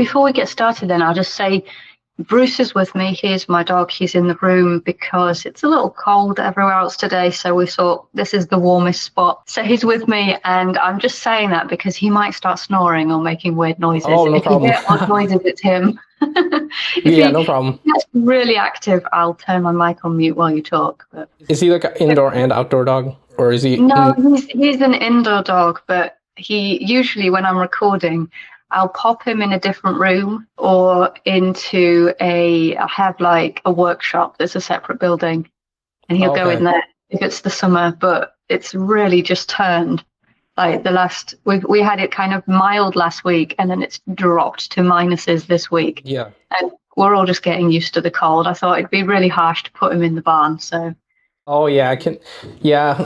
before we get started then, I'll just say Bruce is with me. Here's my dog. He's in the room because it's a little cold everywhere else today. So we thought this is the warmest spot. So he's with me, and I'm just saying that because he might start snoring or making weird noises. Oh, no problem. If you hear odd noises, it's him. No problem. If he's really active, I'll turn my mic on mute while you talk. But Is he like an indoor and outdoor dog? Or is he? No, he's an indoor dog, but he usually, when I'm recording, I'll pop him in a different room or into I have like a workshop that's a separate building, and he'll go in there if it's the summer, but it's really just turned. Like we had it kind of mild last week, and then it's dropped to minuses this week. Yeah. And we're all just getting used to the cold. I thought it'd be really harsh to put him in the barn, so. Oh yeah, I can. Yeah,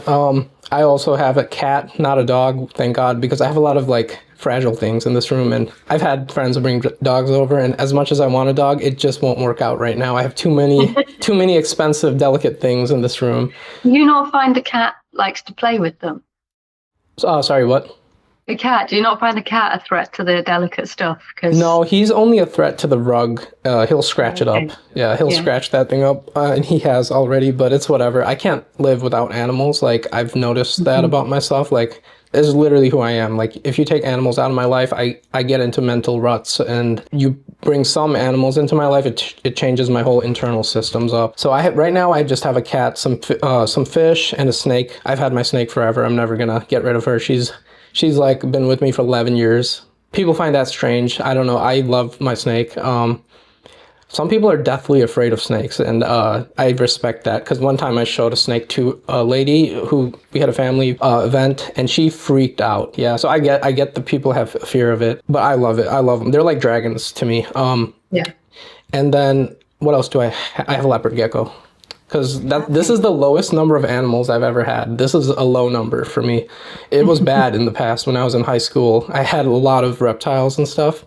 I also have a cat, not a dog, thank God, because I have a lot of like fragile things in this room, and I've had friends bring dogs over, and as much as I want a dog, it just won't work out right now. I have too many expensive, delicate things in this room. You not find the cat likes to play with them? Sorry, what? The cat, do you not find the cat a threat to the delicate stuff? No, he's only a threat to the rug. He'll scratch it up. Yeah, he'll scratch that thing up, and he has already, but it's whatever. I can't live without animals. Like, I've noticed that about myself. Like, this is literally who I am. Like, if you take animals out of my life, I get into mental ruts, and you bring some animals into my life, it changes my whole internal systems up. So right now I just have a cat, some fish, and a snake. I've had my snake forever. I'm never gonna get rid of her. She's like been with me for 11 years. People find that strange. I don't know. I love my snake. Some people are deathly afraid of snakes, and I respect that, because one time I showed a snake to a lady we had a family event, and she freaked out. Yeah, so I get the people have fear of it, but I love it. I love them. They're like dragons to me. Yeah. And then what else do I have a leopard gecko. Because this is the lowest number of animals I've ever had. This is a low number for me. It was bad in the past when I was in high school. I had a lot of reptiles and stuff.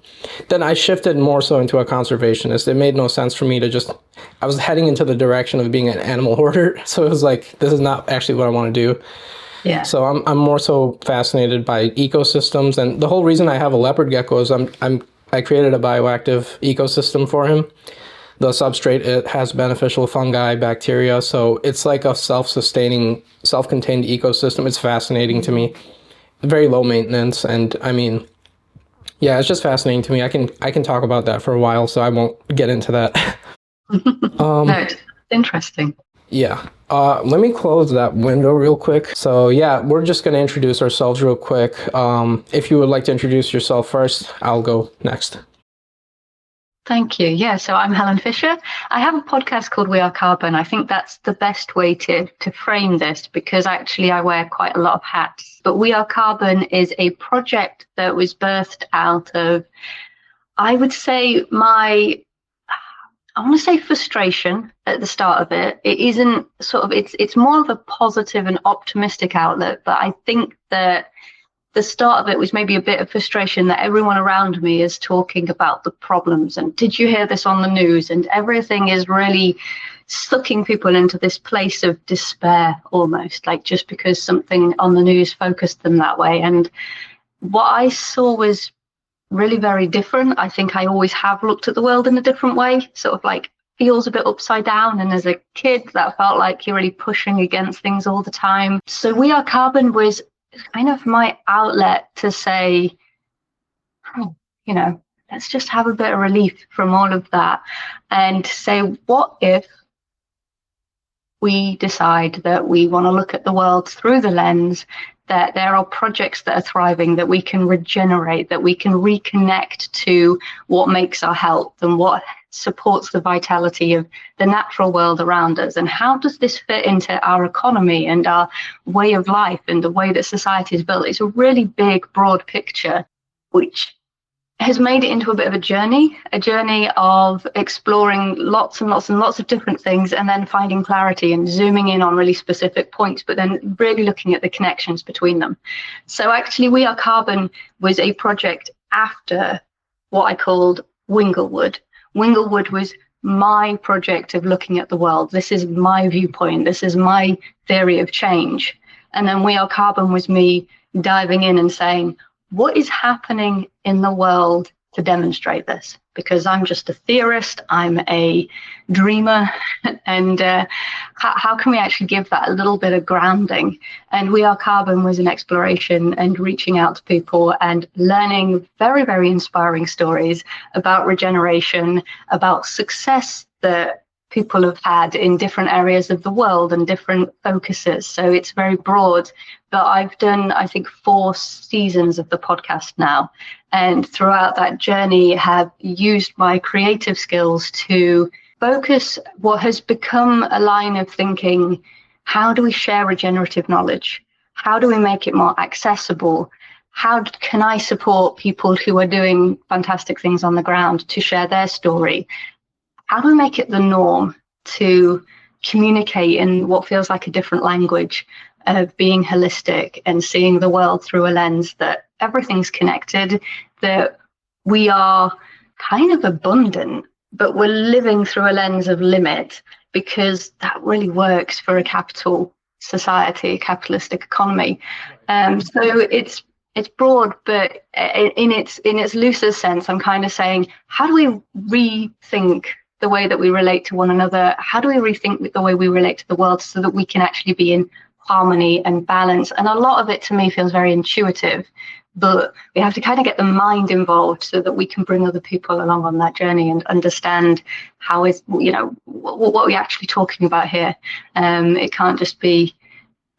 Then I shifted more so into a conservationist. It made no sense for me to I was heading into the direction of being an animal hoarder. So it was like, this is not actually what I want to do. Yeah. So I'm more so fascinated by ecosystems. And the whole reason I have a leopard gecko is I created a bioactive ecosystem for him. The substrate, it has beneficial fungi, bacteria, so it's like a self-sustaining, self-contained ecosystem. It's fascinating to me. Very low maintenance, and I mean, yeah, it's just fascinating to me. I can talk about that for a while, so I won't get into that. No, it's interesting. Yeah. Let me close that window real quick. So yeah, we're just going to introduce ourselves real quick. If you would like to introduce yourself first, I'll go next. Thank you. Yeah, so I'm Helen Fisher. I have a podcast called We Are Carbon. I think that's the best way to frame this, because actually I wear quite a lot of hats. But We Are Carbon is a project that was birthed out of, I would say, frustration at the start of it. It isn't it's more of a positive and optimistic outlet, but I think that the start of it was maybe a bit of frustration that everyone around me is talking about the problems, and did you hear this on the news, and everything is really sucking people into this place of despair, almost like just because something on the news focused them that way. And what I saw was really very different. I think I always have looked at the world in a different way, sort of like feels a bit upside down, and as a kid that felt like you're really pushing against things all the time. So We Are Carbon was kind of my outlet to say, let's just have a bit of relief from all of that and say, what if we decide that we want to look at the world through the lens that there are projects that are thriving, that we can regenerate, that we can reconnect to what makes our health and what supports the vitality of the natural world around us, and how does this fit into our economy and our way of life and the way that society is built. It's a really big, broad picture, which has made it into a bit of a journey of exploring lots and lots and lots of different things, and then finding clarity and zooming in on really specific points, but then really looking at the connections between them. So actually, We Are Carbon was a project after what I called Winglewood. Winglewood was my project of looking at the world. This is my viewpoint. This is my theory of change. And then We Are Carbon was me diving in and saying, what is happening in the world to demonstrate this, because I'm just a theorist, I'm a dreamer, and how can we actually give that a little bit of grounding? And We Are Carbon was an exploration and reaching out to people and learning very, very inspiring stories about regeneration, about success that people have had in different areas of the world and different focuses. So it's very broad. But I've done, I think, 4 seasons of the podcast now. And throughout that journey, have used my creative skills to focus what has become a line of thinking. How do we share regenerative knowledge? How do we make it more accessible? How can I support people who are doing fantastic things on the ground to share their story? How do we make it the norm to communicate in what feels like a different language of being holistic and seeing the world through a lens that everything's connected, that we are kind of abundant, but we're living through a lens of limit, because that really works for a capital society, a capitalistic economy. So it's broad, but in its loosest sense, I'm kind of saying, how do we rethink the way that we relate to one another? How do we rethink the way we relate to the world so that we can actually be in harmony and balance? And a lot of it to me feels very intuitive, but we have to kind of get the mind involved so that we can bring other people along on that journey and understand how is, what we're actually talking about here. It can't just be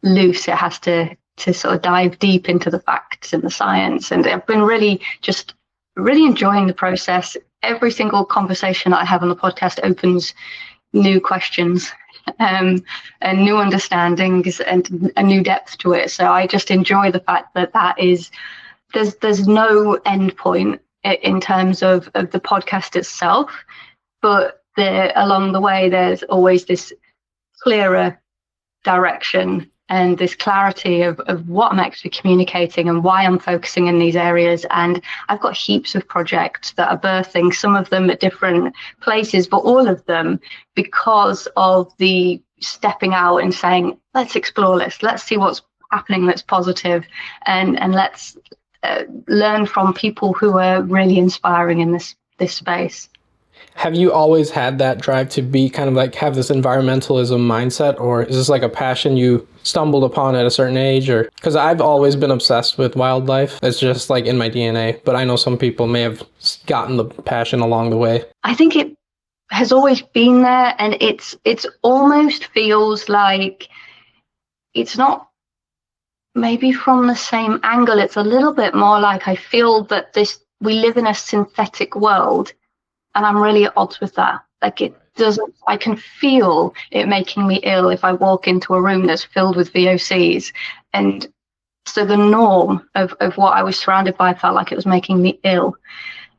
loose. It has to sort of dive deep into the facts and the science. And I've been really enjoying the process. Every single conversation that I have on the podcast opens new questions and new understandings and a new depth to it. So I just enjoy the fact that is, there's no end point in terms of the podcast itself, but along the way, there's always this clearer direction and this clarity of what I'm actually communicating and why I'm focusing in these areas. And I've got heaps of projects that are birthing, some of them at different places, but all of them because of the stepping out and saying, let's explore this, let's see what's happening that's positive, and let's learn from people who are really inspiring in this space. Have you always had that drive to be kind of like have this environmentalism mindset, or is this like a passion you stumbled upon at a certain age? Or because I've always been obsessed with wildlife, it's just like in my DNA, but I know some people may have gotten the passion along the way. I think it has always been there, and it's almost feels like it's not maybe from the same angle. It's a little bit more like I feel that we live in a synthetic world. And I'm really at odds with that. Like I can feel it making me ill if I walk into a room that's filled with VOCs. And so the norm of what I was surrounded by felt like it was making me ill.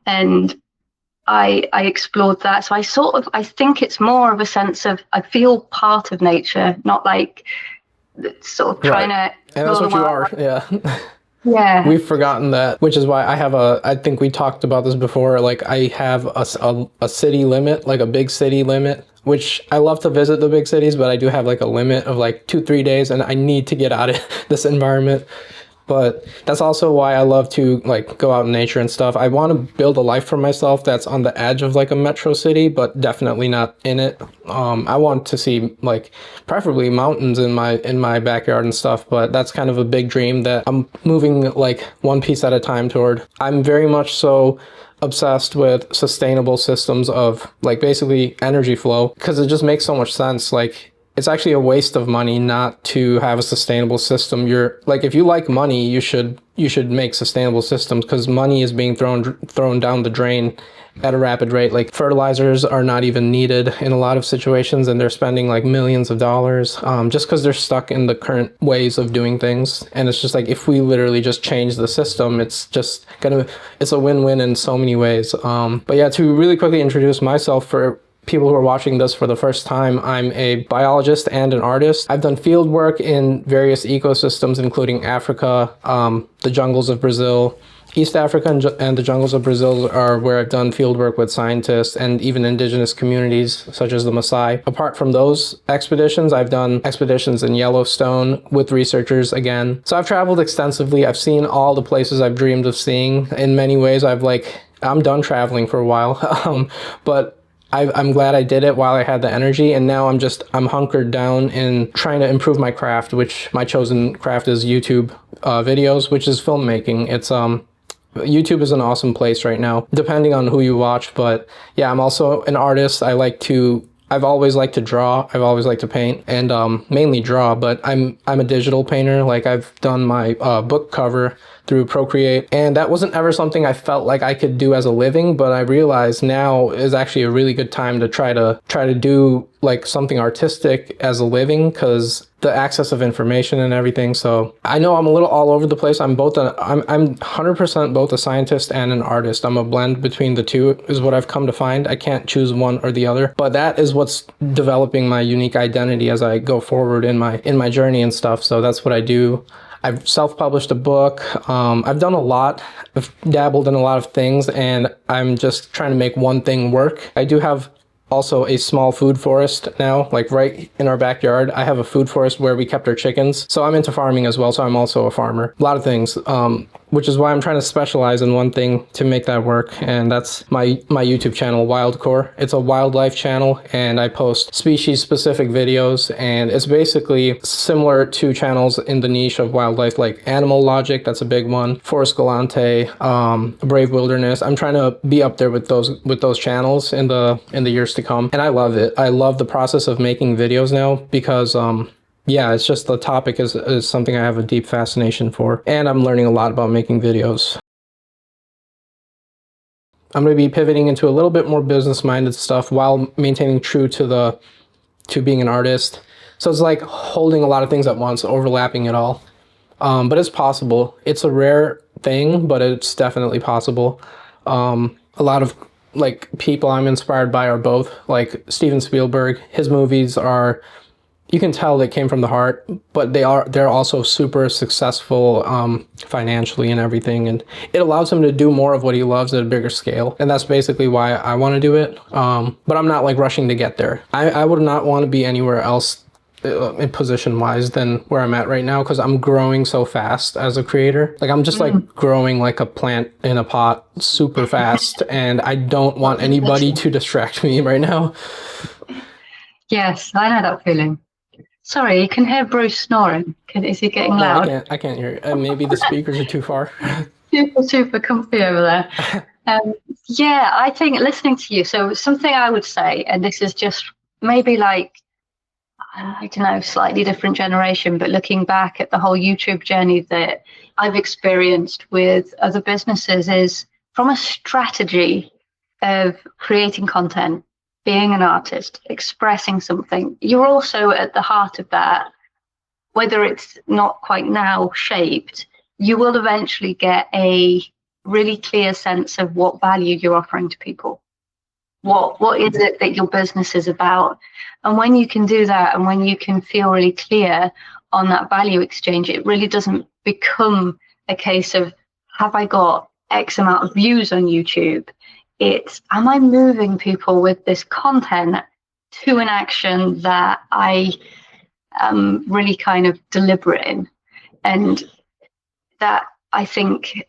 And I explored that. So I think it's more of a sense of, I feel part of nature, not like sort of trying to. And that's what you are. Yeah. Yeah. We've forgotten that, which is why I think we talked about this before, like I have a city limit, like a big city limit, which I love to visit the big cities, but I do have like a limit of like 2-3 days, and I need to get out of this environment. But that's also why I love to like go out in nature and stuff. I want to build a life for myself that's on the edge of like a metro city, but definitely not in it. I want to see like preferably mountains in my backyard and stuff, but that's kind of a big dream that I'm moving like one piece at a time toward. I'm very much so obsessed with sustainable systems of like basically energy flow, because it just makes so much sense. Like it's actually a waste of money not to have a sustainable system. You're like, if you like money, you should make sustainable systems, because money is being thrown down the drain at a rapid rate. Like fertilizers are not even needed in a lot of situations, and they're spending like millions of dollars just because they're stuck in the current ways of doing things. And it's just like, if we literally just change the system, it's a win-win in so many ways. But yeah, to really quickly introduce myself for people who are watching this for the first time, I'm a biologist and an artist. I've done field work in various ecosystems, including Africa, the jungles of Brazil. East Africa and the jungles of Brazil are where I've done field work with scientists and even indigenous communities such as the Maasai. Apart from those expeditions, I've done expeditions in Yellowstone with researchers again. So I've traveled extensively. I've seen all the places I've dreamed of seeing. In many ways, I've I'm done traveling for a while. But I'm glad I did it while I had the energy, and now I'm hunkered down in trying to improve my craft, which my chosen craft is YouTube videos, which is filmmaking. It's YouTube is an awesome place right now, depending on who you watch. But yeah, I'm also an artist. I've always liked to draw. I've always liked to paint, and mainly draw. But I'm a digital painter. Like, I've done my book cover through Procreate, and that wasn't ever something I felt like I could do as a living. But I realize now is actually a really good time to try to do like something artistic as a living, because the access of information and everything. So I know I'm a little all over the place. I'm 100% both a scientist and an artist. I'm a blend between the two, is what I've come to find. I can't choose one or the other, but that is what's developing my unique identity as I go forward in my journey and stuff. So that's what I do. I've self-published a book. I've done a lot. I've dabbled in a lot of things, and I'm just trying to make one thing work. I do have also a small food forest now, like right in our backyard. I have a food forest where we kept our chickens. So I'm into farming as well. So I'm also a farmer. A lot of things, which is why I'm trying to specialize in one thing to make that work. And that's my YouTube channel, Wildcore. It's a wildlife channel, and I post species-specific videos. And it's basically similar to channels in the niche of wildlife, like Animal Logic, that's a big one, Forest Galante, Brave Wilderness. I'm trying to be up there with those channels in the years to come, and I love it. I love the process of making videos now, because yeah, it's just the topic is something I have a deep fascination for, and I'm learning a lot about making videos. I'm going to be pivoting into a little bit more business-minded stuff while maintaining true to being an artist. So it's like holding a lot of things at once, overlapping it all. But it's possible. It's a rare thing, but it's definitely possible. A lot of like people I'm inspired by are both like Steven Spielberg. His movies are, you can tell they came from the heart, but they're also super successful financially and everything, and it allows him to do more of what he loves at a bigger scale. And that's basically why I want to do it. But I'm not like rushing to get there. I would not want to be anywhere else in position wise than where I'm at right now, because I'm growing so fast as a creator. Like, I'm just like growing like a plant in a pot super fast, and I don't want anybody to distract me right now. Yes, I know that feeling. Sorry, you can hear Bruce snoring. Is he getting loud? I can't hear it. Maybe the speakers are too far. Super comfy over there. Yeah, I think listening to you, so something I would say, and this is just maybe like, I don't know, slightly different generation, but looking back at the whole YouTube journey that I've experienced with other businesses, is from a strategy of creating content, being an artist, expressing something, you're also at the heart of that. Whether it's not quite now shaped, you will eventually get a really clear sense of what value you're offering to people. What is it that your business is about? And when you can do that, and when you can feel really clear on that value exchange, it really doesn't become a case of, have I got X amount of views on YouTube? It's, am I moving people with this content to an action that I am really kind of deliberate in? And that, I think,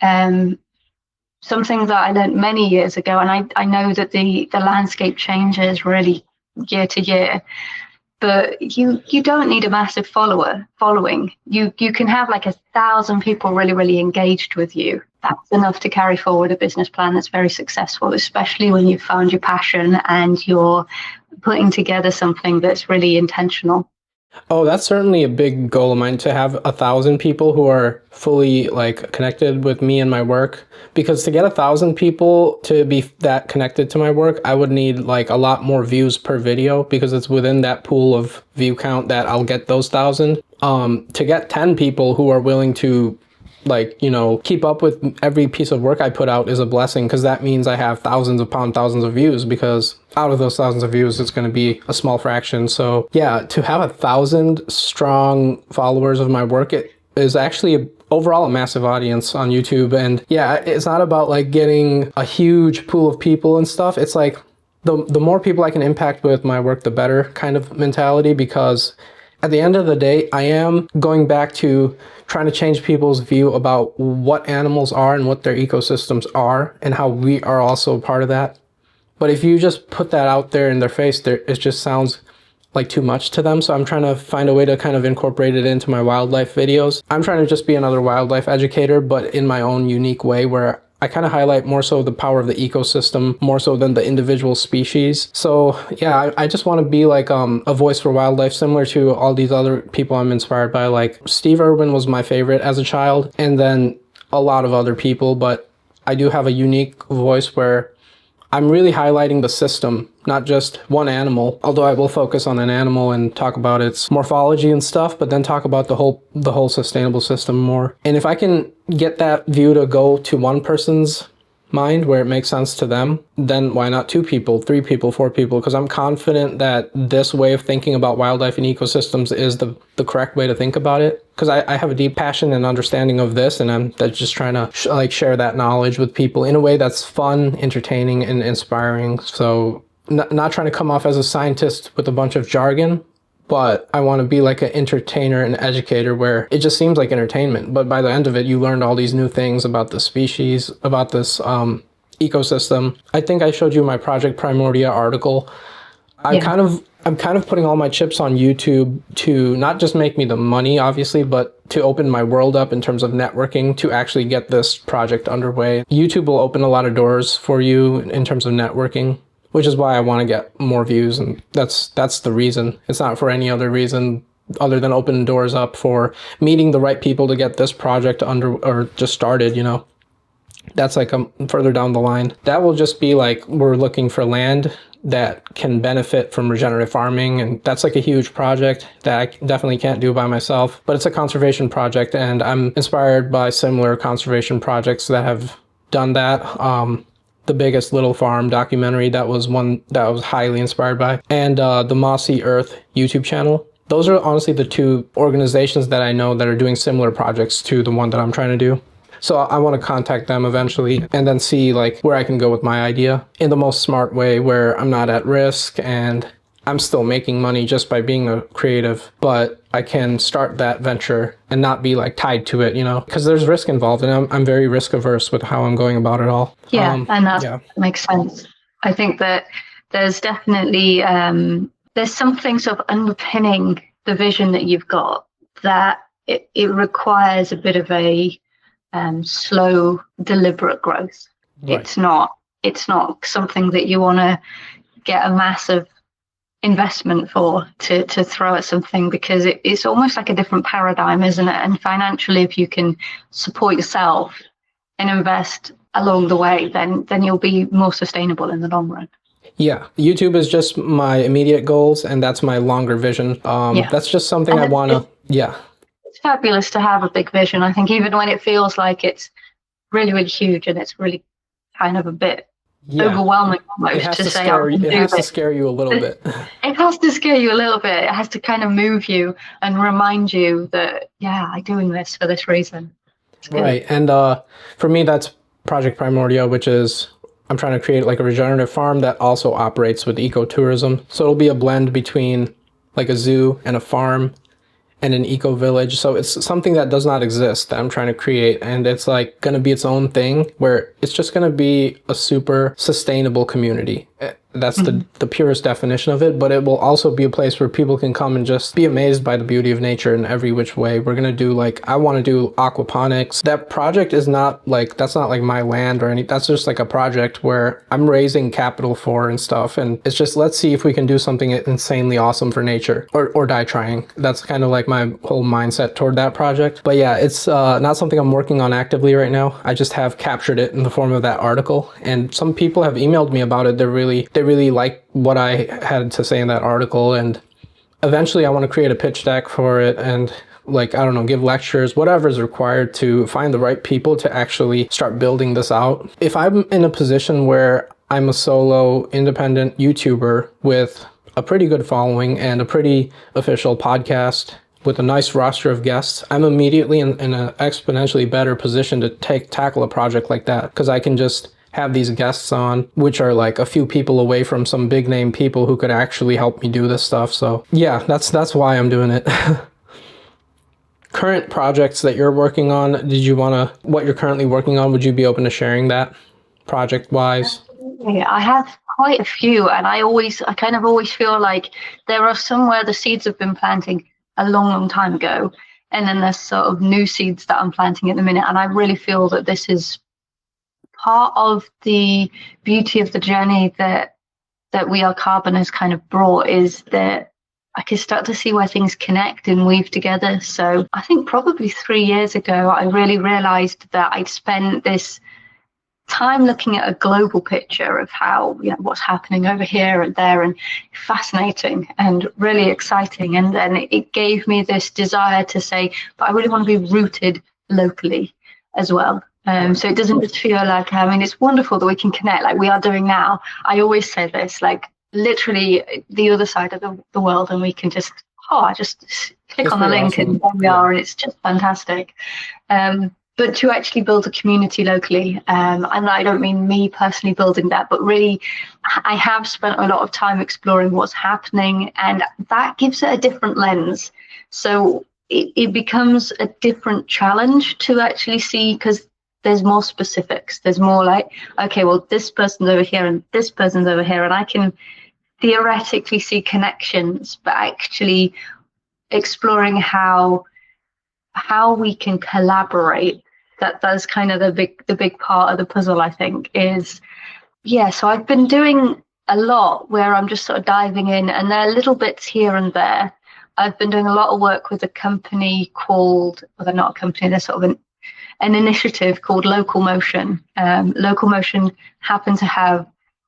something that I learned many years ago, and I know that the landscape changes really year to year, but you don't need a massive following. You can have like 1,000 people really engaged with you. That's enough to carry forward a business plan that's very successful, especially when you've found your passion and you're putting together something that's really intentional. Oh, that's certainly a big goal of mine, to have 1,000 people who are fully like connected with me and my work. Because to get 1,000 people to be that connected to my work, I would need like a lot more views per video, because it's within that pool of view count that I'll get those 1,000. To get 10 people who are willing to, like, you know, keep up with every piece of work I put out is a blessing, because that means I have thousands upon thousands of views, because out of those thousands of views, it's going to be a small fraction. So yeah, to have 1,000 strong followers of my work, it is actually overall a massive audience on YouTube. And yeah, it's not about like getting a huge pool of people and stuff. It's like the more people I can impact with my work, the better kind of mentality, because at the end of the day, I am going back to trying to change people's view about what animals are and what their ecosystems are and how we are also a part of that. But if you just put that out there in their face, it just sounds like too much to them. So I'm trying to find a way to kind of incorporate it into my wildlife videos. I'm trying to just be another wildlife educator, but in my own unique way, where I kind of highlight more so the power of the ecosystem, more so than the individual species. So yeah, I just want to be like a voice for wildlife, similar to all these other people I'm inspired by. Like Steve Irwin was my favorite as a child, and then a lot of other people, but I do have a unique voice where I'm really highlighting the system, not just one animal, although I will focus on an animal and talk about its morphology and stuff, but then talk about the whole sustainable system more. And if I can get that view to go to one person's mind where it makes sense to them, then why not 2 people, 3 people, 4 people? Because I'm confident that this way of thinking about wildlife and ecosystems is the correct way to think about it. Because I have a deep passion and understanding of this, and I'm just trying to share that knowledge with people in a way that's fun, entertaining, and inspiring. So not trying to come off as a scientist with a bunch of jargon, but I want to be like an entertainer and educator where it just seems like entertainment. But by the end of it, you learned all these new things about the species, about this ecosystem. I think I showed you my Project Primordia article. I'm kind of putting all my chips on YouTube to not just make me the money, obviously, but to open my world up in terms of networking to actually get this project underway. YouTube will open a lot of doors for you in terms of networking, which is why I want to get more views, and that's the reason. It's not for any other reason other than opening doors up for meeting the right people to get this project just started, you know. That's like further down the line. That will just be like, we're looking for land that can benefit from regenerative farming, and that's like a huge project that I definitely can't do by myself, but it's a conservation project, and I'm inspired by similar conservation projects that have done that. The Biggest Little Farm documentary, that was one that I was highly inspired by, and the Mossy Earth YouTube channel. Those are honestly the 2 organizations that I know that are doing similar projects to the one that I'm trying to do. So I want to contact them eventually and then see like where I can go with my idea in the most smart way, where I'm not at risk and I'm still making money just by being a creative, but I can start that venture and not be like tied to it, you know, because there's risk involved, and I'm very risk averse with how I'm going about it all. Yeah, and that makes sense. I think that there's definitely there's something sort of underpinning the vision that you've got, that it requires a bit of a slow, deliberate growth. Right. It's not something that you want to get a massive investment for to throw at something, because it's almost like a different paradigm, isn't it? And financially, if you can support yourself and invest along the way, then you'll be more sustainable in the long run. Yeah, YouTube is just my immediate goals, and that's my longer vision. That's just something I want to. Yeah. It's fabulous to have a big vision. I think even when it feels like it's really, really huge and it's really kind of a bit overwhelming almost to say, it has to scare you a little bit. It has to scare you a little bit. It has to kind of move you and remind you that, I'm doing this for this reason. Right. And for me, that's Project Primordia, which is I'm trying to create like a regenerative farm that also operates with ecotourism. So it'll be a blend between like a zoo and a farm and an eco village. So it's something that does not exist that I'm trying to create. And it's like going to be its own thing where it's just going to be a super sustainable community. That's the purest definition of it, but it will also be a place where people can come and just be amazed by the beauty of nature in every which way. We're going to do I want to do aquaponics. That project is not like, that's not like my land or anything. That's just like a project where I'm raising capital for and stuff. And it's just, let's see if we can do something insanely awesome for nature or die trying. That's kind of like my whole mindset toward that project. But yeah, it's not something I'm working on actively right now. I just have captured it in the form of that article. And some people have emailed me about it. They really like what I had to say in that article, and eventually I want to create a pitch deck for it and give lectures, whatever is required to find the right people to actually start building this out. If I'm in a position where I'm a solo independent YouTuber with a pretty good following and a pretty official podcast with a nice roster of guests, I'm immediately in an exponentially better position to tackle a project like that, because I can just have these guests on, which are like a few people away from some big name people who could actually help me do this stuff. So yeah, that's why I'm doing it. Current projects that you're working on, what you're currently working on, would you be open to sharing that project wise? Yeah, I have quite a few, and I kind of always feel like there are some where the seeds have been planting a long, long time ago, and then there's sort of new seeds that I'm planting at the minute. And I really feel that this is part of the beauty of the journey that We Are Carbon has kind of brought, is that I can start to see where things connect and weave together. So I think probably 3 years ago, I really realized that I'd spent this time looking at a global picture of how, what's happening over here and there, and fascinating and really exciting. And then it gave me this desire to say, but I really want to be rooted locally as well. So it doesn't just feel like, it's wonderful that we can connect like we are doing now. I always say this, like literally the other side of the world, and we can just, I just click on the link awesome. And there we are, and it's just fantastic. But to actually build a community locally, and I don't mean me personally building that, but really I have spent a lot of time exploring what's happening, and that gives it a different lens. So it becomes a different challenge to actually see, because there's more specifics. There's more like, okay, well, this person's over here and this person's over here, and I can theoretically see connections, but actually exploring how we can collaborate, that's kind of the big part of the puzzle, I think, is, so I've been doing a lot where I'm just sort of diving in, and there are little bits here and there. I've been doing a lot of work with a company called, well, they're not a company, they're sort of an initiative called Local Motion. Local Motion happen to have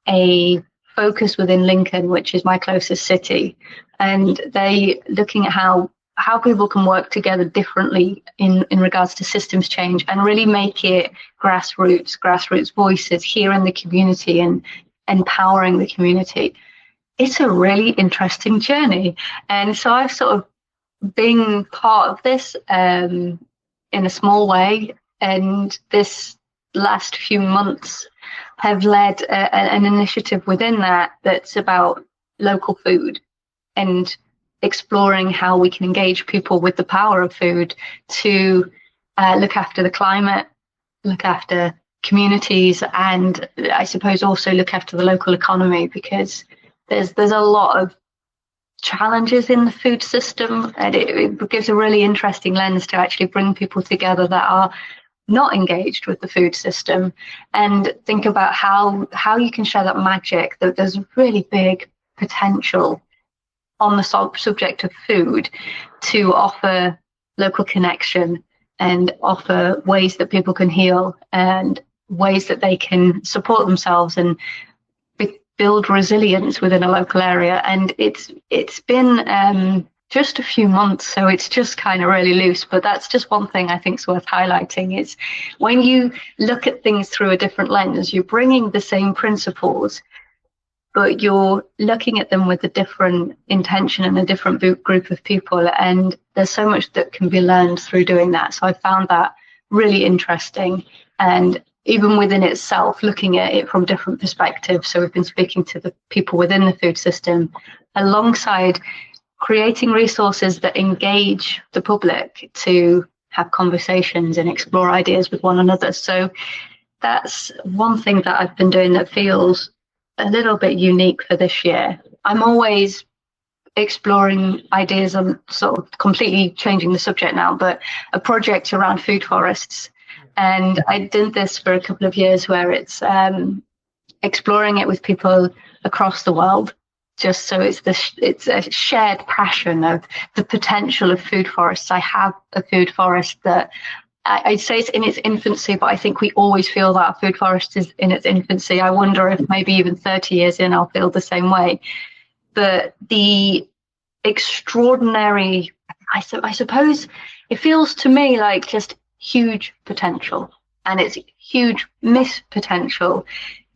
a focus within Lincoln, which is my closest city, and they looking at how people can work together differently in regards to systems change, and really make it grassroots voices here in the community and empowering the community. It's a really interesting journey. And so I've sort of been part of this in a small way. And this last few months have led an initiative within that's about local food and exploring how we can engage people with the power of food to look after the climate, look after communities, and I suppose also look after the local economy, because there's a lot of challenges in the food system, and it gives a really interesting lens to actually bring people together that are not engaged with the food system, and think about how you can share that magic. That there's really big potential on the subject of food to offer local connection and offer ways that people can heal and ways that they can support themselves and build resilience within a local area. And it's been just a few months, so it's just kind of really loose, but that's just one thing I think is worth highlighting, is when you look at things through a different lens, you're bringing the same principles, but you're looking at them with a different intention and a different group of people. And there's so much that can be learned through doing that. So I found that really interesting. And even within itself, looking at it from different perspectives. So we've been speaking to the people within the food system, alongside creating resources that engage the public to have conversations and explore ideas with one another. So that's one thing that I've been doing that feels a little bit unique for this year. I'm always exploring ideas on sort of completely changing the subject now, but a project around food forests. And I did this for a couple of years, where it's exploring it with people across the world, just so it's a shared passion of the potential of food forests. I have a food forest that I'd say it's in its infancy, but I think we always feel that food forest is in its infancy. I wonder if maybe even 30 years in, I'll feel the same way. But the extraordinary, I suppose it feels to me like just huge potential, and it's huge missed potential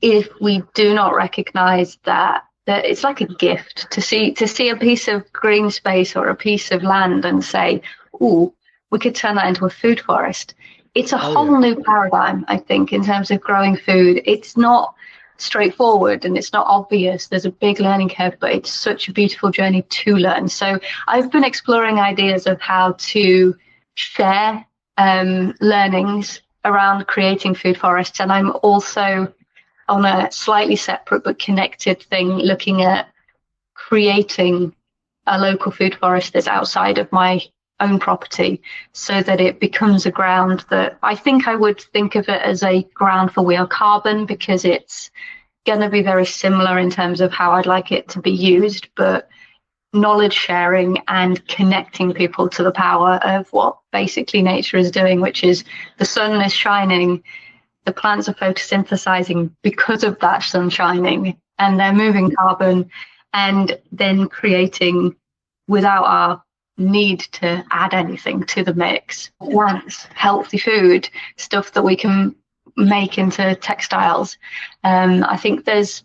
if we do not recognize that it's like a gift to see a piece of green space or a piece of land and say, "Ooh, we could turn that into a food forest." it's a Oh whole yeah. new paradigm, I think, in terms of growing food. It's not straightforward and it's not obvious. There's a big learning curve, but it's such a beautiful journey to learn. So I've been exploring ideas of how to share learnings around creating food forests. And I'm also on a slightly separate but connected thing looking at creating a local food forest that's outside of my own property so that it becomes a ground that I think I would think of it as a ground for wheel carbon, because it's going to be very similar in terms of how I'd like it to be used, but knowledge sharing and connecting people to the power of what basically nature is doing, which is the sun is shining, the plants are photosynthesizing because of that sun shining, and they're moving carbon and then creating, without our need to add anything to the mix, plants, healthy food, stuff that we can make into textiles. I think there's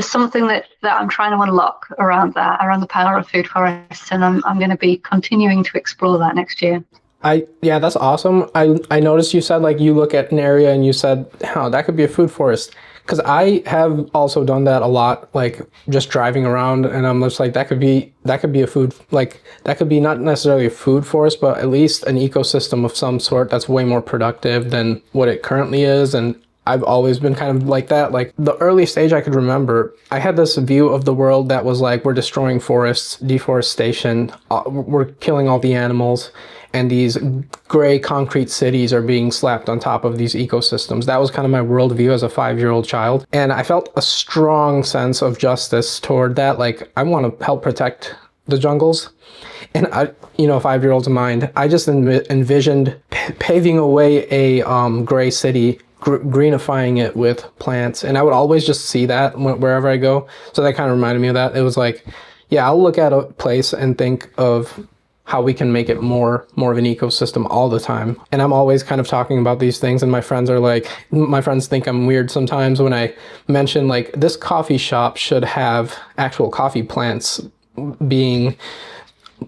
something that I'm trying to unlock around that, around the power of food forests, and I'm going to be continuing to explore that next year. Yeah, that's awesome. I noticed you said like you look at an area and you said, "Oh, that could be a food forest." Because I have also done that a lot, like just driving around, and I'm just like, that could be a food, like that could be not necessarily a food forest, but at least an ecosystem of some sort that's way more productive than what it currently is. And I've always been kind of like that. Like the early stage I could remember, I had this view of the world that was like, we're destroying forests, deforestation, we're killing all the animals, and these gray concrete cities are being slapped on top of these ecosystems. That was kind of my worldview as a 5-year-old child. And I felt a strong sense of justice toward that. Like, I want to help protect the jungles. And I, 5-year-old's mind, I just envisioned paving away a gray city, greenifying it with plants. And I would always just see that wherever I go. So that kind of reminded me of that. It was like, yeah, I'll look at a place and think of how we can make it more of an ecosystem all the time. And I'm always kind of talking about these things, and my friends think I'm weird sometimes when I mention like, this coffee shop should have actual coffee plants getting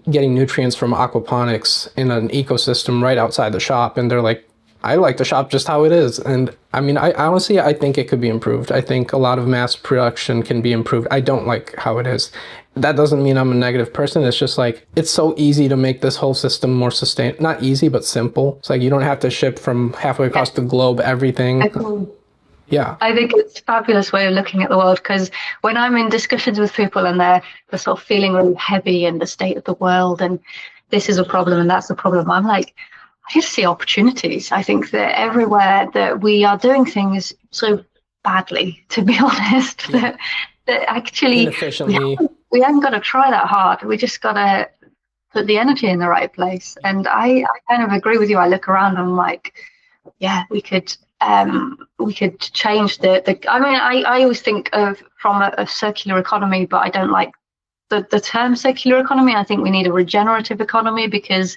nutrients from aquaponics in an ecosystem right outside the shop. And they're like, I like the shop just how it is. And I mean, I honestly, I think it could be improved. I think a lot of mass production can be improved. I don't like how it is. That doesn't mean I'm a negative person. It's just like, it's so easy to make this whole system more not easy, but simple. It's like, you don't have to ship from halfway across the globe everything. Yeah. I think it's a fabulous way of looking at the world, because when I'm in discussions with people and they're sort of feeling really heavy in the state of the world and this is a problem and that's a problem, I'm like, I just see opportunities. I think that everywhere that we are doing things so badly, to be honest, that actually inefficiently, we haven't got to try that hard. We just got to put the energy in the right place. And I kind of agree with you. I look around and I'm like, yeah, we could change the I mean, I always think of from a circular economy, but I don't like the term circular economy. I think we need a regenerative economy, because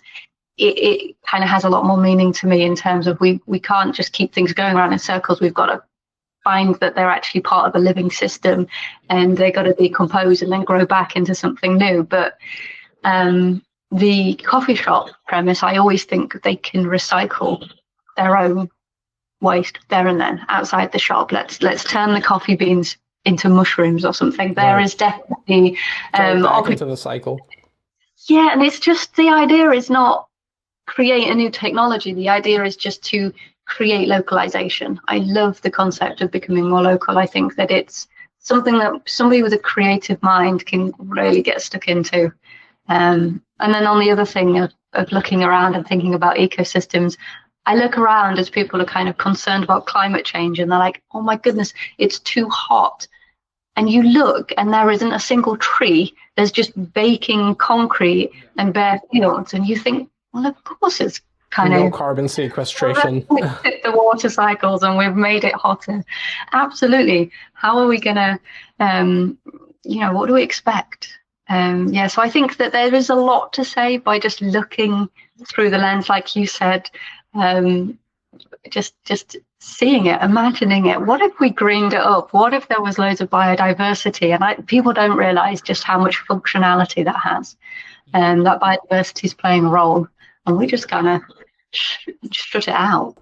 it kind of has a lot more meaning to me in terms of we can't just keep things going around in circles. We've got to find that they're actually part of a living system, and they got to decompose and then grow back into something new. But the coffee shop premise, I always think they can recycle their own waste there and then outside the shop. Let's turn the coffee beans into mushrooms or something. There is definitely back into the cycle. Yeah, and it's just, the idea is not create a new technology. The idea is just to create localization. I love the concept of becoming more local. I think that it's something that somebody with a creative mind can really get stuck into. And then on the other thing of looking around and thinking about ecosystems, I look around as people are kind of concerned about climate change, and they're like, oh my goodness, it's too hot. And you look and there isn't a single tree. There's just baking concrete and bare fields. And you think, well, of course it's kind of carbon sequestration. The water cycles, and we've made it hotter. Absolutely. How are we going to, what do we expect? So I think that there is a lot to say by just looking through the lens, like you said, just seeing it, imagining it. What if we greened it up? What if there was loads of biodiversity? And people don't realize just how much functionality that has, and that biodiversity is playing a role. And we just kind of strut it out.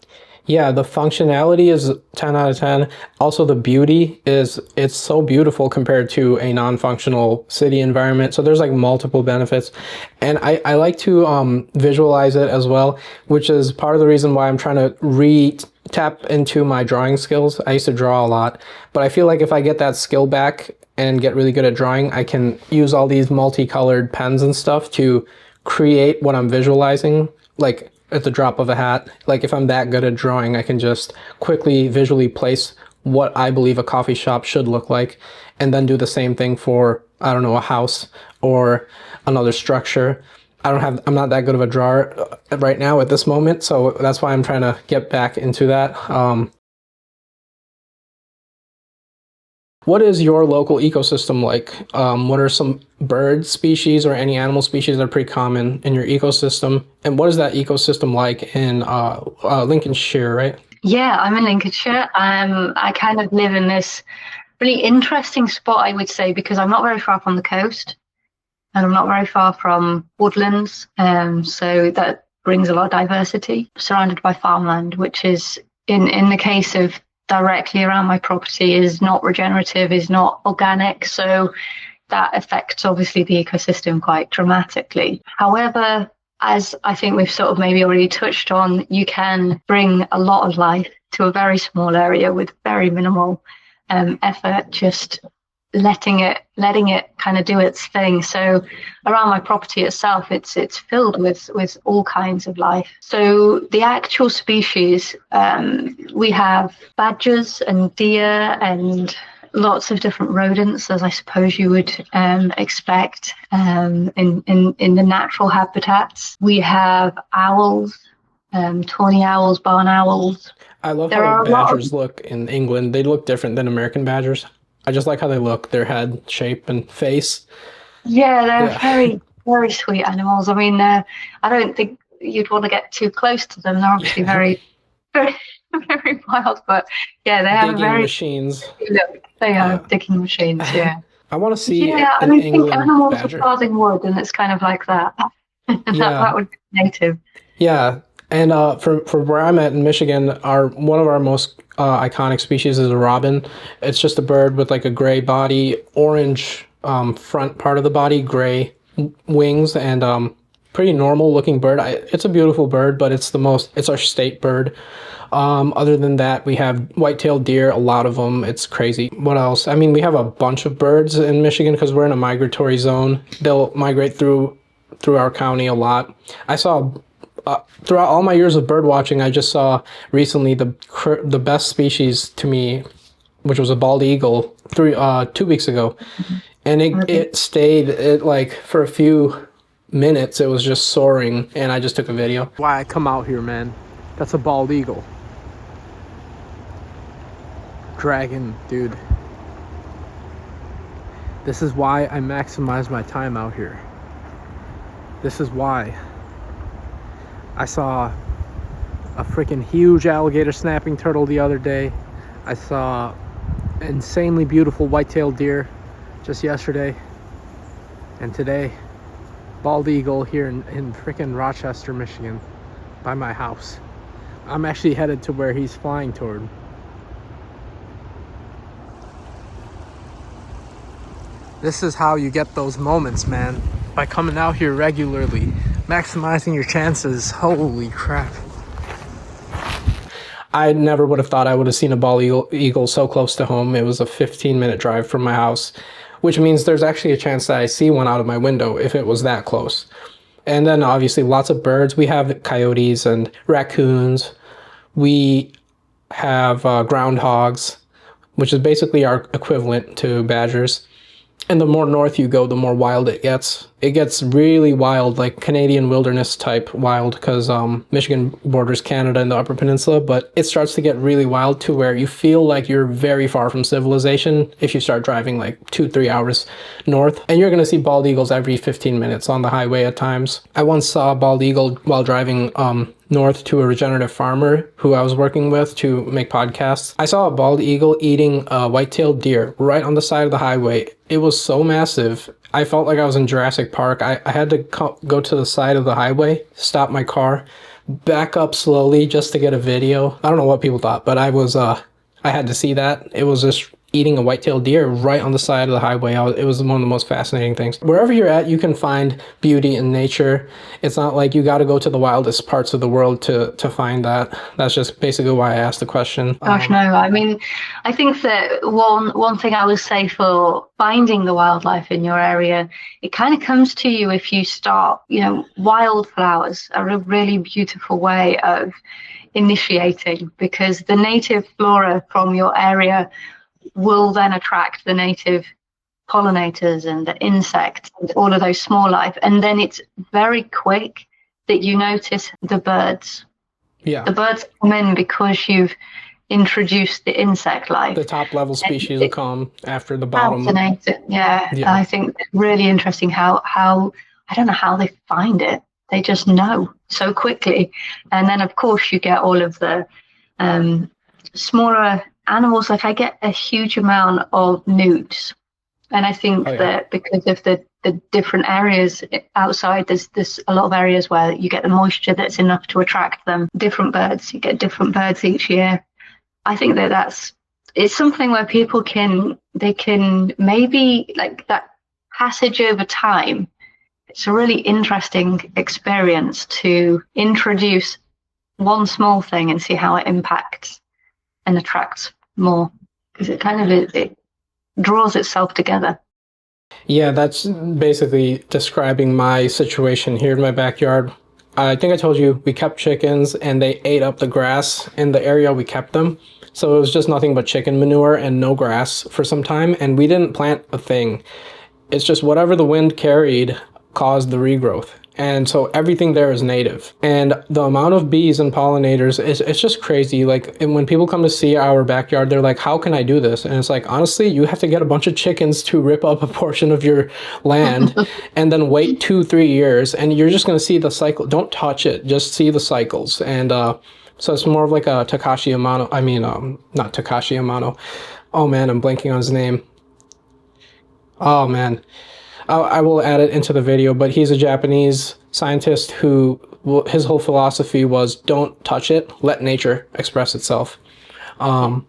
Yeah, the functionality is 10 out of 10. Also, the beauty is it's so beautiful compared to a non-functional city environment. So there's like multiple benefits. And I like to visualize it as well, which is part of the reason why I'm trying to tap into my drawing skills. I used to draw a lot, but I feel like if I get that skill back and get really good at drawing, I can use all these multicolored pens and stuff to create what I'm visualizing, like at the drop of a hat. Like if I'm that good at drawing, I can just quickly visually place what I believe a coffee shop should look like, and then do the same thing for, I don't know, a house or another structure. I'm not that good of a drawer right now at this moment, so that's why I'm trying to get back into that. What is your local ecosystem like? What are some bird species or any animal species that are pretty common in your ecosystem? And what is that ecosystem like in Lincolnshire, right? Yeah, I'm in Lincolnshire. I kind of live in this really interesting spot, I would say, because I'm not very far from the coast and I'm not very far from woodlands. So that brings a lot of diversity, surrounded by farmland, which is, in the case of directly around my property, is not regenerative, is not organic. So that affects obviously the ecosystem quite dramatically. However, as I think we've sort of maybe already touched on, you can bring a lot of life to a very small area with very minimal effort, just letting it kind of do its thing. So around my property itself, it's filled with all kinds of life. So the actual species, we have badgers and deer and lots of different rodents, as I suppose you would expect in the natural habitats. We have owls, tawny owls, barn owls. I love how badgers look in England. They look different than American badgers. I just like how they look, their head shape and face. Yeah, they're very, very sweet animals. I mean, I don't think you'd want to get too close to them. They're obviously very, very, very wild, but yeah, they have digging very machines. Look, they are digging machines. Yeah. I want to see. Yeah, I an mean, England think animals badger. are carving wood, and it's kind of like that. That would be native. Yeah. And for where I'm at in Michigan, one of our most iconic species is a robin. It's just a bird with like a gray body, orange front part of the body, gray wings, and pretty normal looking bird. It's a beautiful bird, but it's our state bird. Other than that, we have white-tailed deer, a lot of them. It's crazy. What else? I mean, we have a bunch of birds in Michigan because we're in a migratory zone. They'll migrate through our county a lot. I saw throughout all my years of bird watching, I just saw recently the best species to me, which was a bald eagle, 2 weeks ago, and it stayed like for a few minutes. It was just soaring, and I just took a video. Why I come out here, man? That's a bald eagle. Dragon, dude. This is why I maximize my time out here. This is why. I saw a freaking huge alligator snapping turtle the other day. I saw insanely beautiful white-tailed deer just yesterday. And today, bald eagle here in freaking Rochester, Michigan, by my house. I'm actually headed to where he's flying toward. This is how you get those moments, man. By coming out here regularly, maximizing your chances. Holy crap. I never would have thought I would have seen a bald eagle so close to home. It was a 15-minute drive from my house, which means there's actually a chance that I see one out of my window if it was that close. And then obviously lots of birds. We have coyotes and raccoons. We have groundhogs, which is basically our equivalent to badgers. And the more north you go, the more wild it gets. It gets really wild, like Canadian wilderness type wild, because Michigan borders Canada and the Upper Peninsula, but it starts to get really wild to where you feel like you're very far from civilization if you start driving like 2-3 hours north. And you're going to see bald eagles every 15 minutes on the highway at times. I once saw a bald eagle while driving north to a regenerative farmer who I was working with to make podcasts. I saw a bald eagle eating a white-tailed deer right on the side of the highway. It was so massive. I felt like I was in Jurassic Park. I had to go to the side of the highway, stop my car, back up slowly just to get a video. I don't know what people thought, but I had to see that. It was just eating a white-tailed deer right on the side of the highway. It was one of the most fascinating things. Wherever you're at, you can find beauty in nature. It's not like you got to go to the wildest parts of the world to find that. That's just basically why I asked the question. Gosh, no. I mean, I think that one thing I would say for finding the wildlife in your area, it kind of comes to you if you start, wildflowers are a really beautiful way of initiating, because the native flora from your area will then attract the native pollinators and the insects and all of those small life. And then it's very quick that you notice the birds. Yeah. The birds come in because you've introduced the insect life. The top level species will come after the bottom. Fascinating. Yeah. I think it's really interesting how I don't know how they find it. They just know so quickly. And then, of course, you get all of the smaller animals. Like, I get a huge amount of newts. And I think that because of the different areas outside, there's a lot of areas where you get the moisture that's enough to attract them. Different birds, you get different birds each year. I think it's something where people can maybe, like, that passage over time. It's a really interesting experience to introduce one small thing and see how it impacts and attracts more, because it kind of it draws itself together. Yeah, that's basically describing my situation here in my backyard. I think I told you we kept chickens and they ate up the grass in the area we kept them. So it was just nothing but chicken manure and no grass for some time. And we didn't plant a thing. It's just whatever the wind carried caused the regrowth. And so everything there is native. And the amount of bees and pollinators, it's just crazy. Like, and when people come to see our backyard, they're like, how can I do this? And it's like, honestly, you have to get a bunch of chickens to rip up a portion of your land and then wait 2-3 years. And you're just going to see the cycle. Don't touch it. Just see the cycles. And so it's more of like a Takashi Amano. I mean, not Takashi Amano. Oh, man, I'm blanking on his name. Oh, man. I will add it into the video, but he's a Japanese scientist who his whole philosophy was don't touch it, let nature express itself. So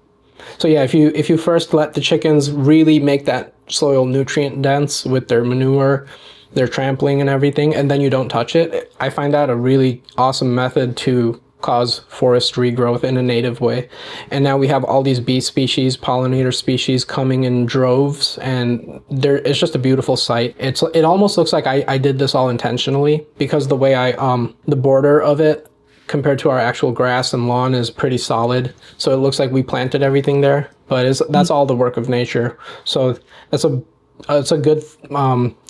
yeah, if you first let the chickens really make that soil nutrient dense with their manure, their trampling and everything, and then you don't touch it, I find that a really awesome method to cause forest regrowth in a native way. And now we have all these bee species, pollinator species coming in droves, and it's just a beautiful sight. It almost looks like I did this all intentionally, because the way the border of it compared to our actual grass and lawn is pretty solid. So it looks like we planted everything there, but that's all the work of nature. So it's a good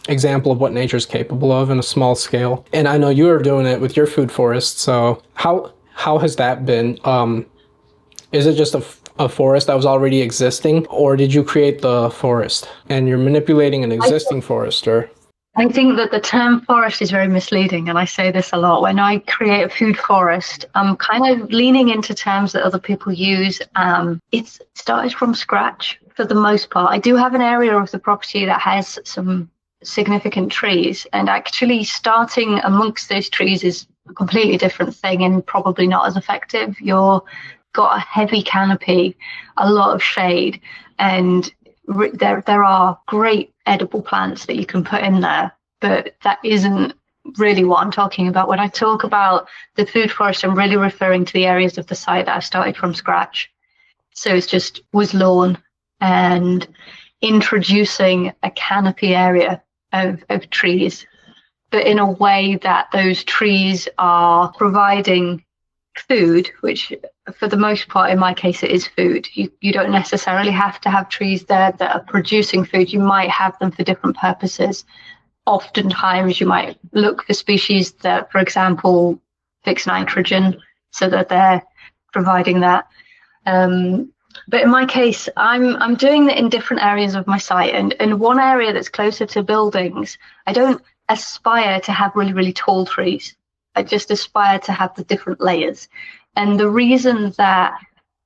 example of what nature's capable of in a small scale. And I know you are doing it with your food forest. So how has that been? Is it just a forest that was already existing, or did you create the forest and you're manipulating an existing forest? Or I think that the term forest is very misleading, and I say this a lot. When I create a food forest, I'm kind of leaning into terms that other people use. It's started from scratch for the most part. I do have an area of the property that has some significant trees, and actually starting amongst those trees is a completely different thing and probably not as effective. You've got a heavy canopy, a lot of shade, and there are great edible plants that you can put in there, but that isn't really what I'm talking about. When I talk about the food forest, I'm really referring to the areas of the site that I started from scratch. So it just was lawn and introducing a canopy area of trees, but in a way that those trees are providing food, which for the most part, in my case, it is food. You don't necessarily have to have trees there that are producing food. You might have them for different purposes. Oftentimes, you might look for species that, for example, fix nitrogen so that they're providing that. But in my case, I'm doing it in different areas of my site. And one area that's closer to buildings, I don't aspire to have really, really tall trees. I just aspire to have the different layers. And the reason that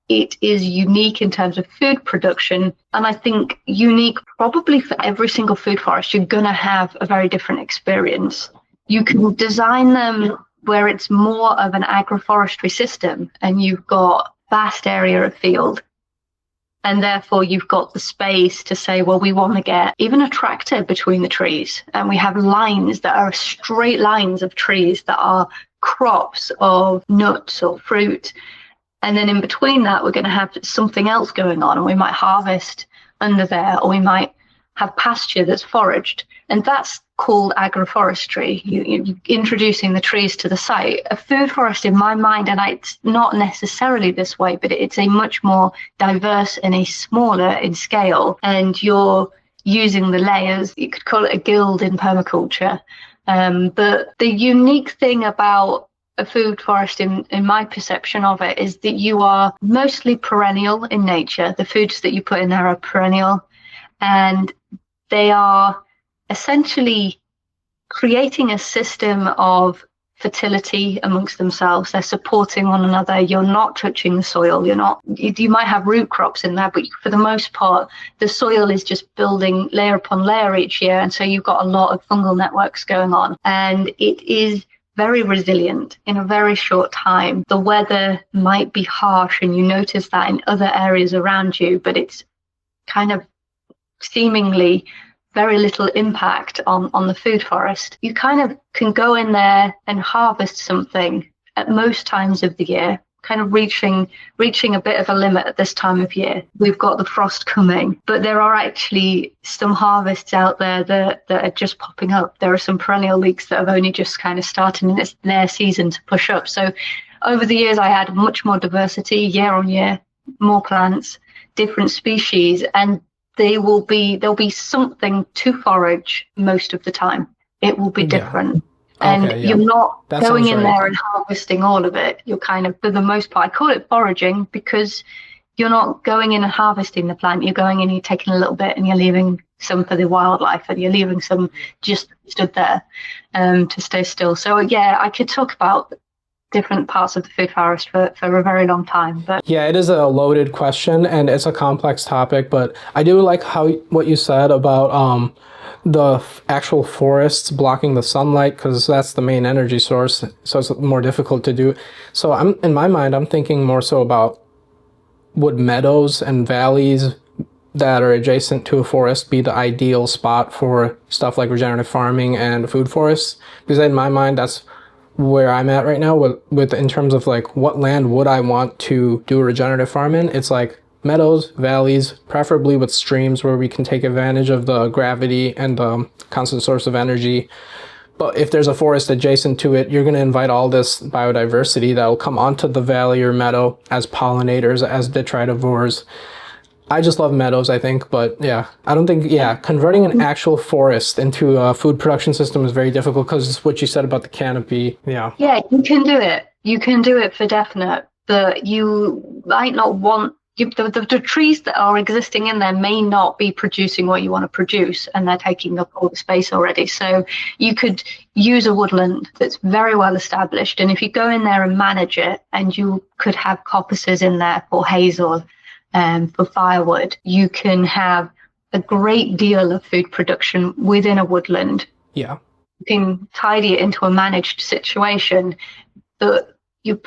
it is unique in terms of food production, and I think unique probably for every single food forest, you're going to have a very different experience. You can design them where it's more of an agroforestry system, and you've got vast area of field, and therefore you've got the space to say, well, we want to get even a tractor between the trees, and we have lines that are straight lines of trees that are crops of nuts or fruit, and then in between that we're going to have something else going on, and we might harvest under there, or we might have pasture that's foraged, and that's called agroforestry. You're introducing the trees to the site. A food forest, in my mind, and it's not necessarily this way, but it's a much more diverse and a smaller in scale, and you're using the layers. You could call it a guild in permaculture. But the unique thing about a food forest, in my perception of it, is that you are mostly perennial in nature. The foods that you put in there are perennial, and they are essentially creating a system of fertility amongst themselves. They're supporting one another. You're not touching the soil. You might have root crops in there, but for the most part, the soil is just building layer upon layer each year. And so you've got a lot of fungal networks going on, and it is very resilient in a very short time. The weather might be harsh, and you notice that in other areas around you, but it's kind of seemingly very little impact on the food forest. You kind of can go in there and harvest something at most times of the year, kind of reaching a bit of a limit at this time of year. We've got the frost coming, but there are actually some harvests out there that are just popping up. There are some perennial leeks that have only just kind of started in their season to push up. So over the years, I had much more diversity year on year, more plants, different species, and there'll be something to forage most of the time. It will be different. And you're not going in there and harvesting all of it. You're kind of, for the most part, I call it foraging because you're not going in and harvesting the plant. You're going in, you're taking a little bit, and you're leaving some for the wildlife, and you're leaving some just stood there to stay still. So yeah, I could talk about different parts of the food forest for a very long time. But yeah, it is a loaded question, and it's a complex topic, but I do like what you said about the actual forests blocking the sunlight, because that's the main energy source, so it's more difficult to do. So in my mind, I'm thinking more so about would meadows and valleys that are adjacent to a forest be the ideal spot for stuff like regenerative farming and food forests? Because in my mind, that's where I'm at right now with in terms of like what land would I want to do a regenerative farm in. It's like meadows, valleys, preferably with streams where we can take advantage of the gravity and the constant source of energy. But if there's a forest adjacent to it, you're going to invite all this biodiversity that will come onto the valley or meadow as pollinators, as detritivores. I just love meadows, I think, but yeah, I don't think, converting an actual forest into a food production system is very difficult because it's what you said about the canopy. Yeah, you can do it. You can do it for definite, but you might not want, the trees that are existing in there may not be producing what you want to produce, and they're taking up all the space already. So you could use a woodland that's very well established, and if you go in there and manage it, and you could have coppices in there for hazel, for firewood, you can have a great deal of food production within a woodland. Yeah. You can tidy it into a managed situation that you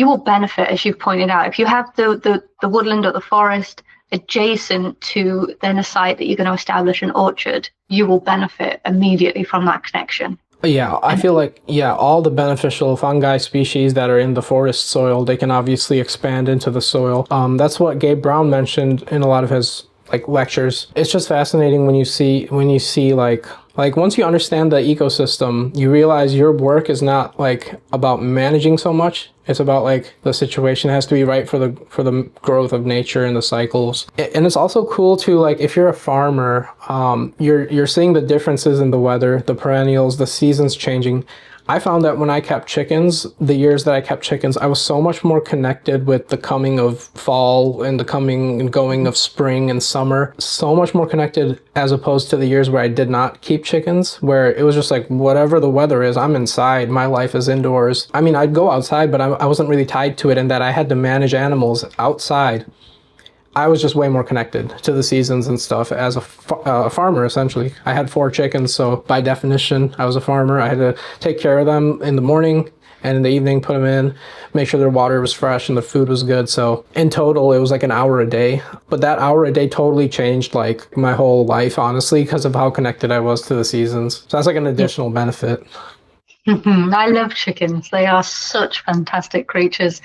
will benefit, as you've pointed out. If you have the woodland or the forest adjacent to then a site that you're going to establish an orchard, you will benefit immediately from that connection. Yeah, I feel like, all the beneficial fungi species that are in the forest soil, they can obviously expand into the soil. That's what Gabe Brown mentioned in a lot of his lectures. It's just fascinating when you see like once you understand the ecosystem, you realize your work is not about managing so much. It's about the situation has to be right for the growth of nature and the cycles. And it's also cool to if you're a farmer, you're seeing the differences in the weather, the perennials, the seasons changing. I found that when I kept chickens, the years that I kept chickens, I was so much more connected with the coming of fall and the coming and going of spring and summer. So much more connected as opposed to the years where I did not keep chickens, where it was just whatever the weather is, I'm inside. My life is indoors. I mean, I'd go outside, but I wasn't really tied to it, and that I had to manage animals outside. I was just way more connected to the seasons and stuff as a farmer, essentially. I had 4 chickens, so by definition, I was a farmer. I had to take care of them in the morning and in the evening, put them in, make sure their water was fresh and the food was good. So in total, it was like an hour a day. But that hour a day totally changed like my whole life, honestly, because of how connected I was to the seasons. So that's like an additional benefit. I love chickens. They are such fantastic creatures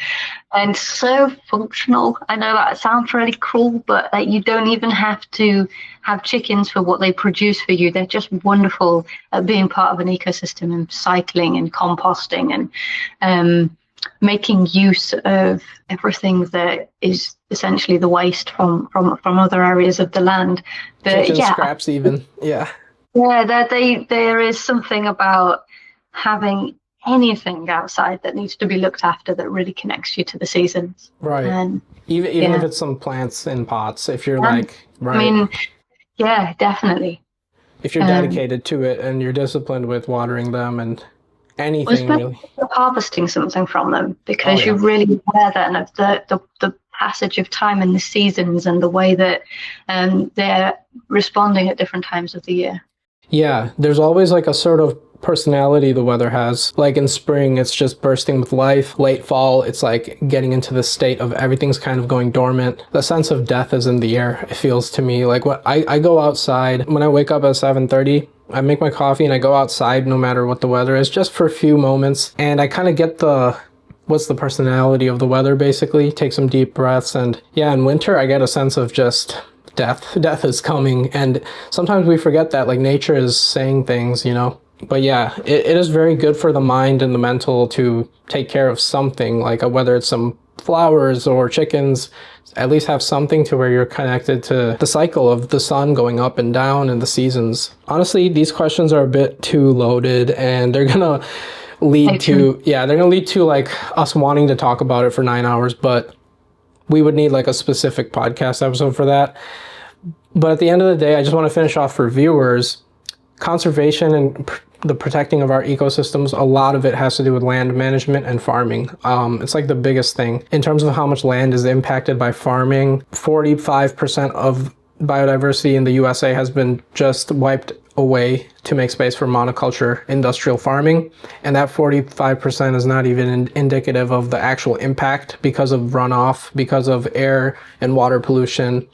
and so functional. I know that sounds really cruel, but you don't even have to have chickens for what they produce for you. They're just wonderful at being part of an ecosystem and cycling and composting and making use of everything that is essentially the waste from other areas of the land. But Chicken scraps even. Yeah. Yeah, there is something about having anything outside that needs to be looked after that really connects you to the seasons. Right. And even if it's some plants in pots, if you're like, right. I mean, yeah, definitely. If you're dedicated to it and you're disciplined with watering them and anything really. Harvesting something from them, because you really aware then of the passage of time and the seasons and the way that they're responding at different times of the year. Yeah, there's always like a sort of personality the weather has. Like in spring, it's just bursting with life. Late fall, it's like getting into the state of everything's kind of going dormant. The sense of death is in the air, it feels to me. Like what I go outside, when I wake up at 7:30, I make my coffee and I go outside no matter what the weather is, just for a few moments. And I kind of get what's the personality of the weather, basically. Take some deep breaths. And yeah, in winter, I get a sense of just death is coming. And sometimes we forget that, like, nature is saying things, you know. But yeah, it is very good for the mind and the mental to take care of something, like whether it's some flowers or chickens, at least have something to where you're connected to the cycle of the sun going up and down and the seasons. Honestly, these questions are a bit too loaded, and they're gonna lead to like us wanting to talk about it for 9 hours, but we would need like a specific podcast episode for that. But at the end of the day, I just want to finish off for viewers. Conservation and the protecting of our ecosystems, a lot of it has to do with land management and farming. It's like the biggest thing. In terms of how much land is impacted by farming, 45% of biodiversity in the USA has been just wiped away to make space for monoculture industrial farming. And that 45% is not even indicative of the actual impact because of runoff, because of air and water pollution.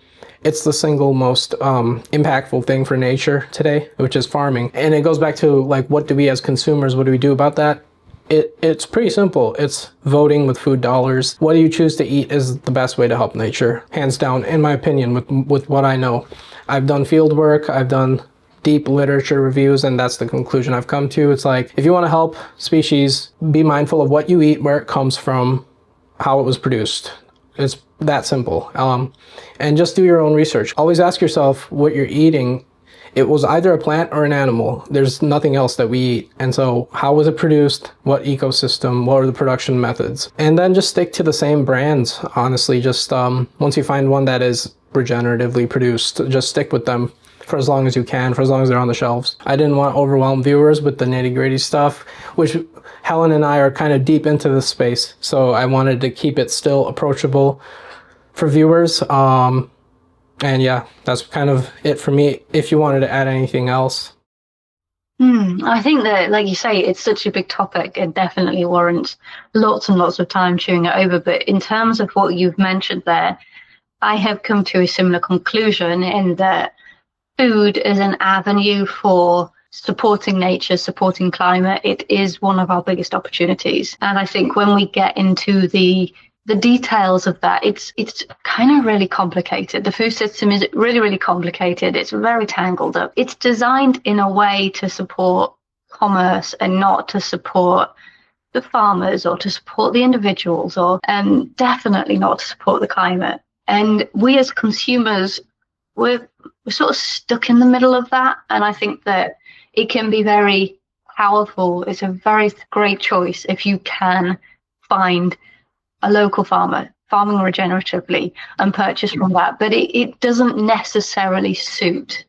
It's the single most impactful thing for nature today, which is farming. And it goes back to like, what do we as consumers, what do we do about that? It's pretty simple. It's voting with food dollars. What do you choose to eat is the best way to help nature, hands down, in my opinion, with what I know. I've done field work, I've done deep literature reviews, and that's the conclusion I've come to. It's like, if you want to help species, be mindful of what you eat, where it comes from, how it was produced. It's that simple. And just do your own research. Always ask yourself what you're eating. It was either a plant or an animal. There's nothing else that we eat. And so how was it produced? What ecosystem? What are the production methods? And then just stick to the same brands, honestly. Just once you find one that is regeneratively produced, just stick with them for as long as you can, for as long as they're on the shelves. I didn't want to overwhelm viewers with the nitty-gritty stuff, which Helen and I are kind of deep into this space. So I wanted to keep it still approachable for viewers. And yeah, that's kind of it for me. If you wanted to add anything else. I think that, like you say, it's such a big topic. It definitely warrants lots and lots of time chewing it over. But in terms of what you've mentioned there, I have come to a similar conclusion in that food is an avenue for supporting nature, supporting climate. It is one of our biggest opportunities. And I think when we get into the details of that, it's kind of really complicated. The food system is really, really complicated. It's very tangled up. It's designed in a way to support commerce and not to support the farmers or to support the individuals, or definitely not to support the climate. And we as consumers, we're sort of stuck in the middle of that. And I think that it can be very powerful. It's a very great choice if you can find a local farmer farming regeneratively and purchase from that. But it doesn't necessarily suit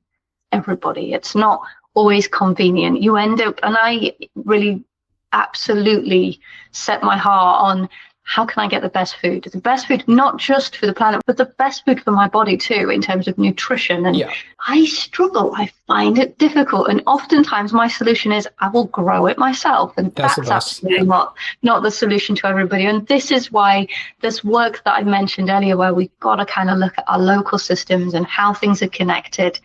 everybody. It's not always convenient. You end up, and I really absolutely set my heart on how can I get the best food? The best food, not just for the planet, but the best food for my body too, in terms of nutrition. And I struggle. I find it difficult. And oftentimes my solution is I will grow it myself. And that's absolutely not the solution to everybody. And this is why this work that I mentioned earlier, where we've got to kind of look at our local systems and how things are connected.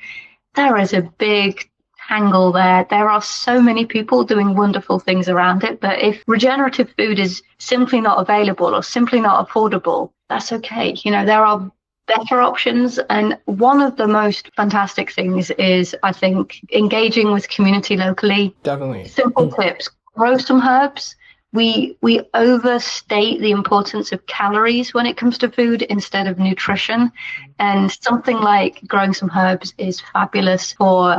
There is a big angle there. There are so many people doing wonderful things around it, but if regenerative food is simply not available or simply not affordable, that's okay. There are better options, and one of the most fantastic things is, I think, engaging with community locally. Definitely. Simple tips: grow some herbs. We overstate the importance of calories when it comes to food instead of nutrition. And something like growing some herbs is fabulous for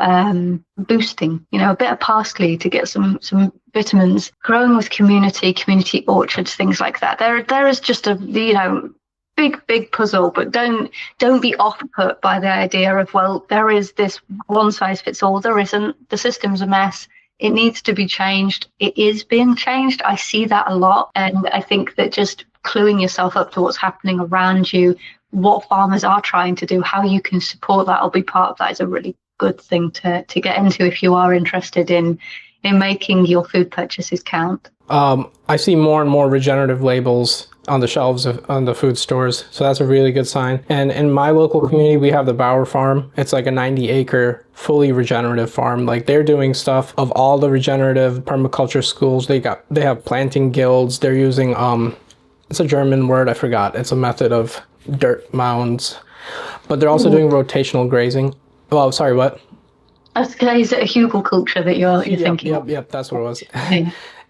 boosting, a bit of parsley to get some vitamins. Growing with community orchards, things like that. There is just a, big puzzle, but don't be off put by the idea of, well, there is this one size fits all. There isn't. The system's a mess. It needs to be changed. It is being changed. I see that a lot. And I think that just cluing yourself up to what's happening around you, what farmers are trying to do, how you can support that or be part of that is a really good thing to get into if you are interested in making your food purchases count. I see more and more regenerative labels on the shelves on the food stores, so that's a really good sign. And in my local community, we have the Bauer Farm. It's like a 90-acre fully regenerative farm. Like, they're doing stuff of all the regenerative permaculture schools. They have planting guilds. They're using it's a German word, I forgot. It's a method of dirt mounds, but they're also doing rotational grazing. Oh, sorry, what? Is it a hugelkultur that you're thinking? Yep, that's what it was.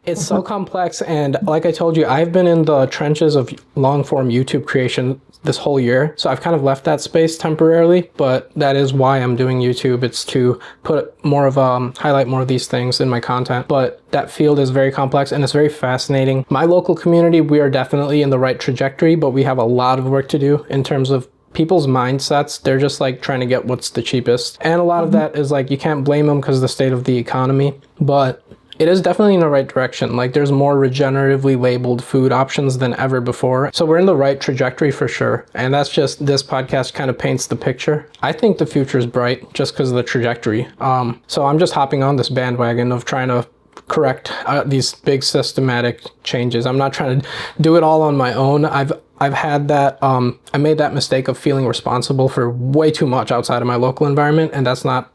It's so complex, and like I told you, I've been in the trenches of long-form YouTube creation this whole year, so I've kind of left that space temporarily, but that is why I'm doing YouTube. It's to put more of highlight more of these things in my content, but that field is very complex and it's very fascinating. My local community, we are definitely in the right trajectory, but we have a lot of work to do in terms of people's mindsets. They're just like trying to get what's the cheapest, and a lot of that is like, you can't blame them because of the state of the economy, but it is definitely in the right direction. Like, there's more regeneratively labeled food options than ever before. So we're in the right trajectory for sure. And that's just, this podcast kind of paints the picture. I think the future is bright just because of the trajectory. So I'm just hopping on this bandwagon of trying to correct these big systematic changes. I'm not trying to do it all on my own. I've had that, I made that mistake of feeling responsible for way too much outside of my local environment, and it's not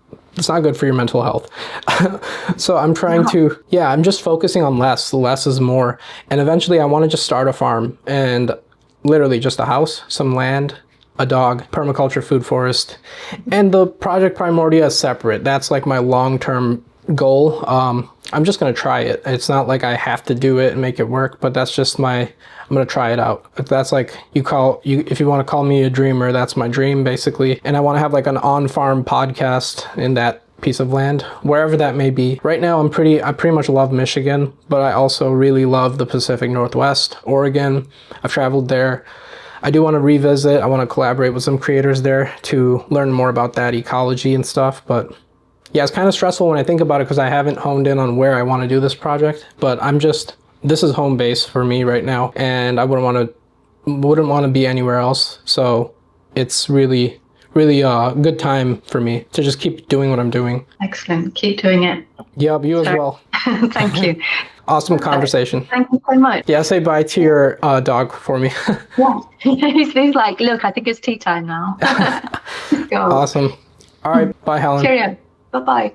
good for your mental health. So I'm trying to, I'm just focusing on less. Less is more. And eventually I want to just start a farm, and literally just a house, some land, a dog, permaculture food forest, and the Project Primordia is separate. That's like my long-term goal. I'm just going to try it. It's not like I have to do it and make it work, but that's just I'm going to try it out. That's like, if you want to call me a dreamer, that's my dream basically. And I want to have like an on-farm podcast in that piece of land, wherever that may be. Right now, I pretty much love Michigan, but I also really love the Pacific Northwest, Oregon. I've traveled there. I do want to revisit. I want to collaborate with some creators there to learn more about that ecology and stuff, but yeah, it's kind of stressful when I think about it because I haven't honed in on where I want to do this project, but this is home base for me right now, and I wouldn't want to be anywhere else. So it's really a good time for me to just keep doing what I'm doing. Excellent. Keep doing it. Yeah, you as well. Thank you. Awesome conversation. Thank you so much. Yeah, say bye to your dog for me. Yeah. He's like, look, I think it's tea time now. Go. Awesome. All right. Bye, Helen. Cheerio. Bye-bye.